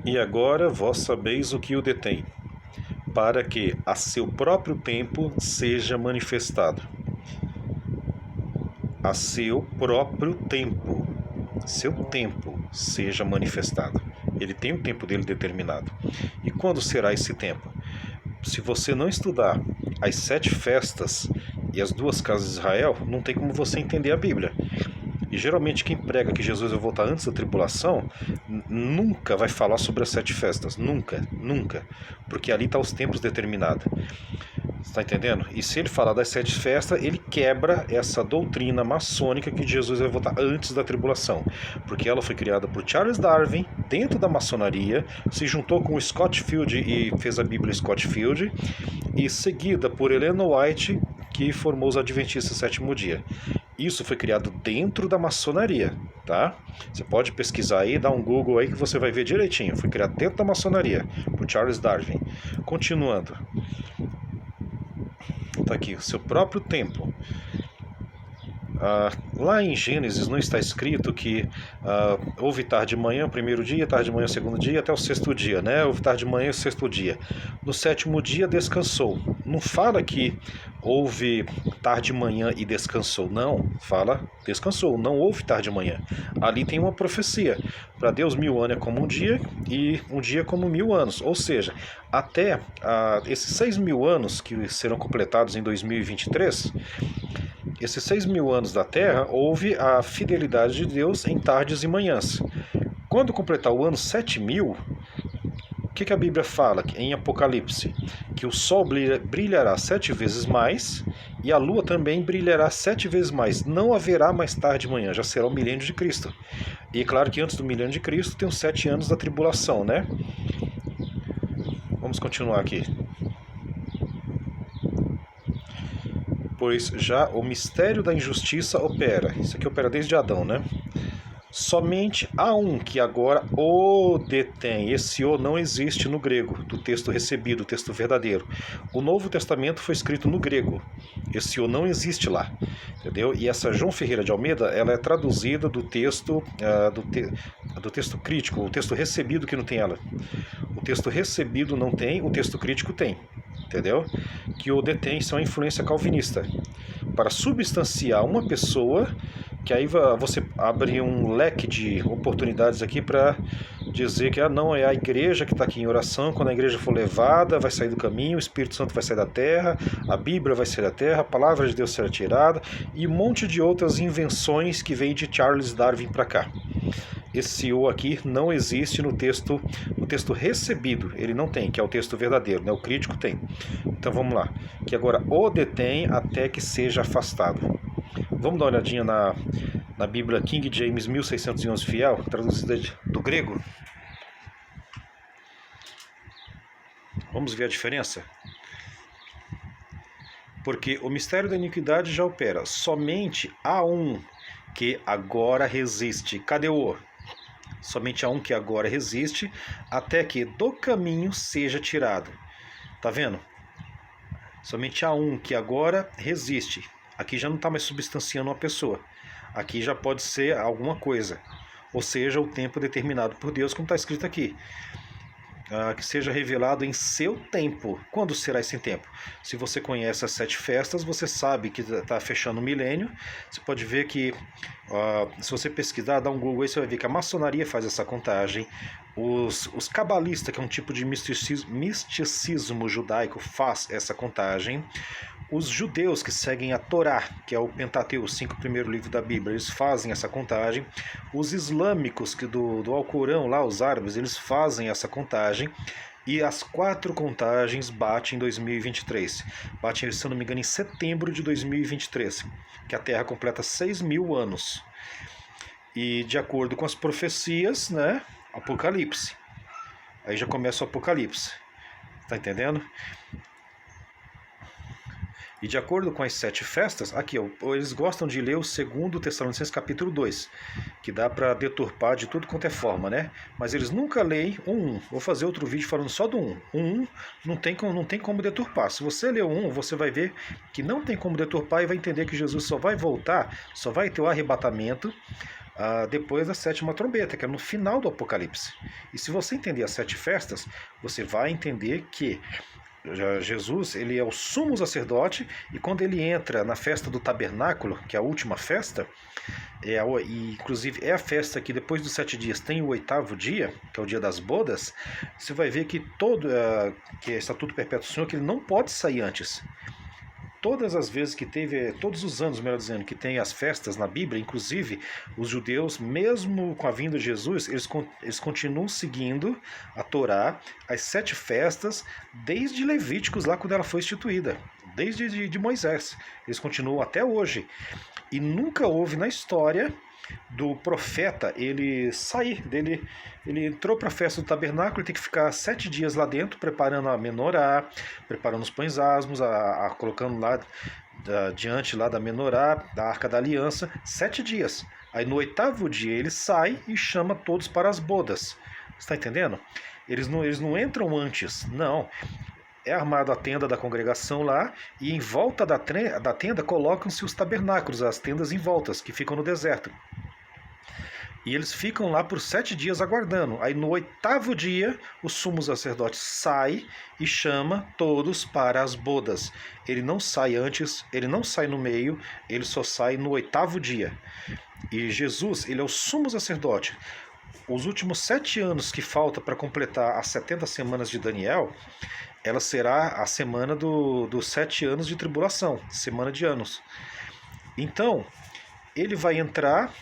E agora vós sabeis o que o detém, para que a seu próprio tempo seja manifestado. A seu próprio tempo, seu tempo seja manifestado. Ele tem um tempo dele determinado. E quando será esse tempo? Se você não estudar as 7 festas e as 2 casas de Israel, não tem como você entender a Bíblia. E geralmente quem prega que Jesus vai voltar antes da tribulação, nunca vai falar sobre as 7 festas. Nunca, nunca. Porque ali está os tempos determinados. Está entendendo? E se ele falar das 7 festas, ele quebra essa doutrina maçônica que Jesus vai voltar antes da tribulação. Porque ela foi criada por Charles Darwin, dentro da maçonaria, se juntou com o Scott Field e fez a Bíblia Scott Field, e seguida por Ellen White, que formou os Adventistas do Sétimo Dia. Isso foi criado dentro da maçonaria, tá? Você pode pesquisar aí, dar um Google aí que você vai ver direitinho. Foi criado dentro da maçonaria, por Charles Darwin. Continuando. Tá aqui, o seu próprio tempo. Lá em Gênesis não está escrito que houve tarde de manhã, primeiro dia, tarde de manhã, segundo dia, até o sexto dia, né? Houve tarde de manhã e sexto dia. No sétimo dia descansou. Não fala que houve tarde de manhã e descansou. Não, fala descansou. Não houve tarde de manhã. Ali tem uma profecia. Para Deus 1000 anos é como um dia e um dia como 1000 anos. Ou seja, até esses 6.000 anos que serão completados em 2023... Esses 6.000 anos da Terra, houve a fidelidade de Deus em tardes e manhãs. Quando completar o ano 7.000, o que a Bíblia fala em Apocalipse? Que o sol brilhará 7 vezes mais e a lua também brilhará 7 vezes mais. Não haverá mais tarde e manhã, já será o milênio de Cristo. E é claro que antes do milênio de Cristo tem os 7 anos da tribulação, né? Vamos continuar aqui. Pois já o mistério da injustiça opera. Isso aqui opera desde Adão, né? Somente há um que agora o detém. Esse o não existe no grego, do texto recebido, do texto verdadeiro. O Novo Testamento foi escrito no grego. Esse o não existe lá, entendeu? E essa João Ferreira de Almeida, ela é traduzida do texto, do texto crítico, o texto recebido que não tem ela. O texto recebido não tem, o texto crítico tem. Entendeu? Que o detém são a influência calvinista. Para substanciar uma pessoa, que aí você abre um leque de oportunidades aqui para dizer que não é a igreja que está aqui em oração, quando a igreja for levada, vai sair do caminho, o Espírito Santo vai sair da terra, a Bíblia vai sair da terra, a palavra de Deus será tirada, e um monte de outras invenções que vêm de Charles Darwin para cá. Esse o aqui não existe no texto recebido, ele não tem, que é o texto verdadeiro, né? O crítico tem. Então vamos lá, que agora o detém até que seja afastado. Vamos dar uma olhadinha na Bíblia King James 1611 Fiel, traduzida do grego. Vamos ver a diferença? Porque o mistério da iniquidade já opera. Somente há um que agora resiste. Cadê o? Somente há um que agora resiste, até que do caminho seja tirado. Tá vendo? Somente há um que agora resiste. Aqui já não está mais substanciando uma pessoa. Aqui já pode ser alguma coisa. Ou seja, o tempo determinado por Deus, como está escrito aqui. Que seja revelado em seu tempo. Quando será esse tempo? Se você conhece as 7 festas, você sabe que está fechando o milênio. Você pode ver que, se você pesquisar, dar um Google aí, você vai ver que a maçonaria faz essa contagem. Os cabalistas, que é um tipo de misticismo judaico, faz essa contagem. Os judeus que seguem a Torá, que é o Pentateuco, os 5 primeiros livros da Bíblia, eles fazem essa contagem. Os islâmicos do Alcorão, lá, os árabes, eles fazem essa contagem. E as 4 contagens batem em 2023. Batem, se eu não me engano, em setembro de 2023, que a Terra completa 6.000 anos. E de acordo com as profecias, né, Apocalipse. Aí já começa o Apocalipse. Tá entendendo? E de acordo com as 7 festas, aqui, ó, eles gostam de ler o 2 Tessalonicenses capítulo 2, que dá para deturpar de tudo quanto é forma, né? Mas eles nunca leem o 1. Vou fazer outro vídeo falando só do 1. O 1 não tem como deturpar. Se você ler o 1, você vai ver que não tem como deturpar e vai entender que Jesus só vai voltar, só vai ter o arrebatamento depois da sétima trombeta, que é no final do Apocalipse. E se você entender as 7 festas, você vai entender que Jesus, ele é o sumo sacerdote, e quando ele entra na festa do tabernáculo, que é a última festa, e inclusive é a festa que depois dos 7 dias tem o 8º dia, que é o dia das bodas, você vai ver que que é Estatuto Perpétuo do Senhor, que ele não pode sair antes. Todas as vezes que teve, todos os anos, melhor dizendo, que tem as festas na Bíblia, inclusive os judeus, mesmo com a vinda de Jesus, eles continuam seguindo a Torá, as 7 festas, desde Levíticos, lá quando ela foi instituída, desde de Moisés. Eles continuam até hoje. E nunca houve na história do profeta ele sair dele. Ele entrou para a festa do tabernáculo, ele tem que ficar 7 dias lá dentro, preparando a menorá, preparando os pães asmos, colocando lá diante lá da menorá, da arca da aliança, 7 dias. Aí no 8º dia ele sai e chama todos para as bodas. Está entendendo? Eles não entram antes, não. É armada a tenda da congregação lá, e em volta da tenda colocam-se os tabernáculos, as tendas em voltas, que ficam no deserto. E eles ficam lá por 7 dias aguardando. Aí no 8º dia, o sumo sacerdote sai e chama todos para as bodas. Ele não sai antes, ele não sai no meio, ele só sai no 8º dia. E Jesus, ele é o sumo sacerdote. Os últimos 7 anos que falta para completar as 70 semanas de Daniel, ela será a semana dos 7 anos de tribulação, semana de anos. Então, ele vai entrar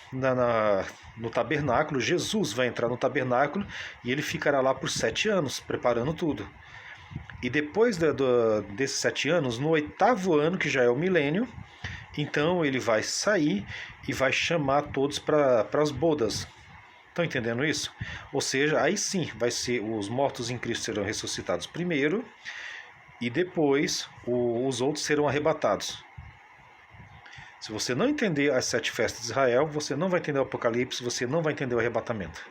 no tabernáculo, Jesus vai entrar no tabernáculo, e ele ficará lá por 7 anos, preparando tudo. E depois desses 7 anos, no 8º ano, que já é o milênio, então ele vai sair e vai chamar todos para as bodas. Estão entendendo isso? Ou seja, aí sim, vai ser os mortos em Cristo serão ressuscitados primeiro, e depois os outros serão arrebatados. Se você não entender as 7 festas de Israel, você não vai entender o Apocalipse, você não vai entender o arrebatamento.